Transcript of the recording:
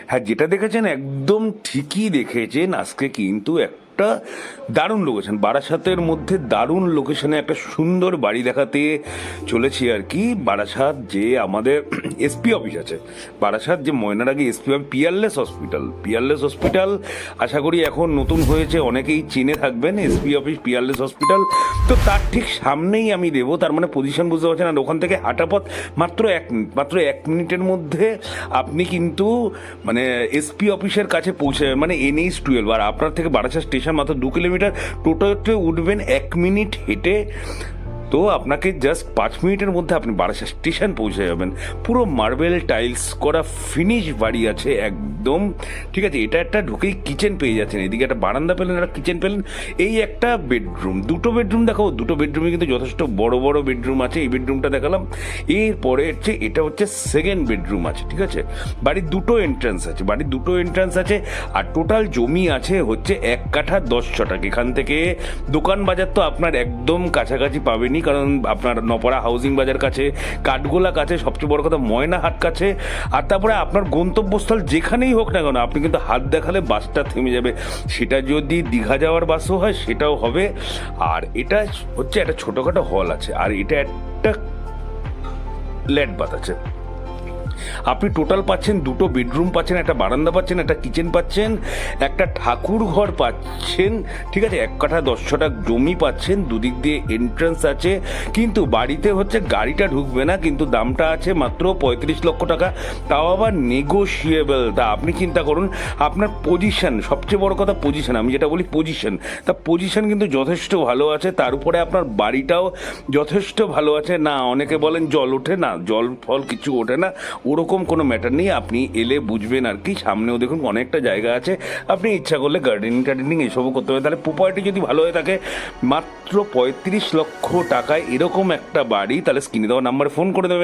হ্যাঁ, যেটা দেখেছেন একদম ঠিকই দেখেছেন। আজকে কিন্তু একটা দারুণ লোকেশন, বারাসাতের মধ্যে দারুণ লোকেশনে একটা সুন্দর বাড়ি দেখাতে চলেছি আর কি। বারাসাত যে আমাদের এসপি অফিস আছে, বারাসাত যে ময়নার এসপি অফিস, পিয়ারলেস হসপিটাল আশা করি এখন নতুন হয়েছে, অনেকেই চিনে থাকবেন এসপি অফিস পিয়ারলেস হসপিটাল। তো তার ঠিক সামনেই আমি দেবো, তার মানে পজিশন বুঝতে পারছেন। আর ওখান থেকে হাঁটা পথ মাত্র এক মিনিটের মধ্যে আপনি কিন্তু মানে এসপি অফিসের কাছে পৌঁছে যাবেন, মানে NH-12। আর আপনার থেকে বারাসাত স্টেশন মাত্র 2 কিলোমিটার, টোটোতে উঠবেন 1 মিনিট হেঁটে, তো আপনাকে জাস্ট 5 মিনিটের মধ্যে আপনি বারাসাত স্টেশন পৌঁছে যাবেন। পুরো মার্বেল টাইলস করা ফিনিশ বাড়ি আছে একদম, ঠিক আছে। এটা একটা ঢুকেই কিচেন পেয়ে যাচ্ছেন, এদিকে একটা বারান্দা পেলেন, একটা কিচেন পেলেন, এই একটা বেডরুম, দুটো বেডরুম দেখাবো। দুটো বেডরুমে কিন্তু যথেষ্ট বড় বড় বেডরুম আছে, এই বেডরুমটা দেখালাম। এরপরে হচ্ছে এটা হচ্ছে সেকেন্ড বেডরুম আছে, ঠিক আছে। বাড়ির দুটো এন্ট্রান্স আছে, আর টোটাল জমি আছে হচ্ছে 1 কাঠা 10 ছটাক। এখান থেকে দোকান বাজার তো আপনার একদম কাছাকাছি পাবেনই, কারণ আপনার নপড়া হাউজিং বাজার কাছে, কাঠগোলা কাছে, সবচেয়ে বড় কথা ময়নাহাট কাছে। আর তারপরে আপনার গন্তব্যস্থল যেখানেই হোক না কেন, আপনি কিন্তু হাত দেখালে বাসটা থেমে যাবে। সেটা যদি দীঘা যাওয়ার বাসও হয় সেটাও হবে। আর এটা হচ্ছে একটা ছোটোখাটো হল আছে, আর এটা একটা ল্যাট বাথ আছে। আপনি টোটাল পাচ্ছেন দুটো বেডরুম পাচ্ছেন, একটা বারান্দা পাচ্ছেন, একটা কিচেন পাচ্ছেন, একটা ঠাকুর ঘর পাচ্ছেন, ঠিক আছে। 1 কাঠা 10 ছটাক জমি পাচ্ছেন, দুদিক দিয়ে এন্ট্রান্স আছে। কিন্তু বাড়িতে হচ্ছে গাড়িটা ঢুকবে না, কিন্তু দামটা আছে মাত্র 35 লক্ষ টাকা, তাও আবার নেগোশিয়েবল। তা আপনি চিন্তা করুন, আপনার পজিশন, সবচেয়ে বড় কথা পজিশন, আমি যেটা বলি পজিশন, তা পজিশন কিন্তু যথেষ্ট ভালো আছে। তার উপরে আপনার বাড়িটাও যথেষ্ট ভালো আছে। না অনেকে বলেন জল ওঠে, না জল ফল কিছু ওঠে না, ওরকম কোনো ম্যাটার নেই। আপনি এলে বুঝবেন আর কি। সামনেও দেখুন অনেকটা জায়গা আছে, আপনি ইচ্ছা করলে গার্ডেনিং এসবও করতে পারেন। তাহলে প্রপার্টি যদি ভালো হয়ে থাকে, মাত্র 35 লক্ষ টাকায় এরকম একটা বাড়ি, তাহলে স্ক্রিনে দেওয়া নাম্বারে ফোন করে দেবে।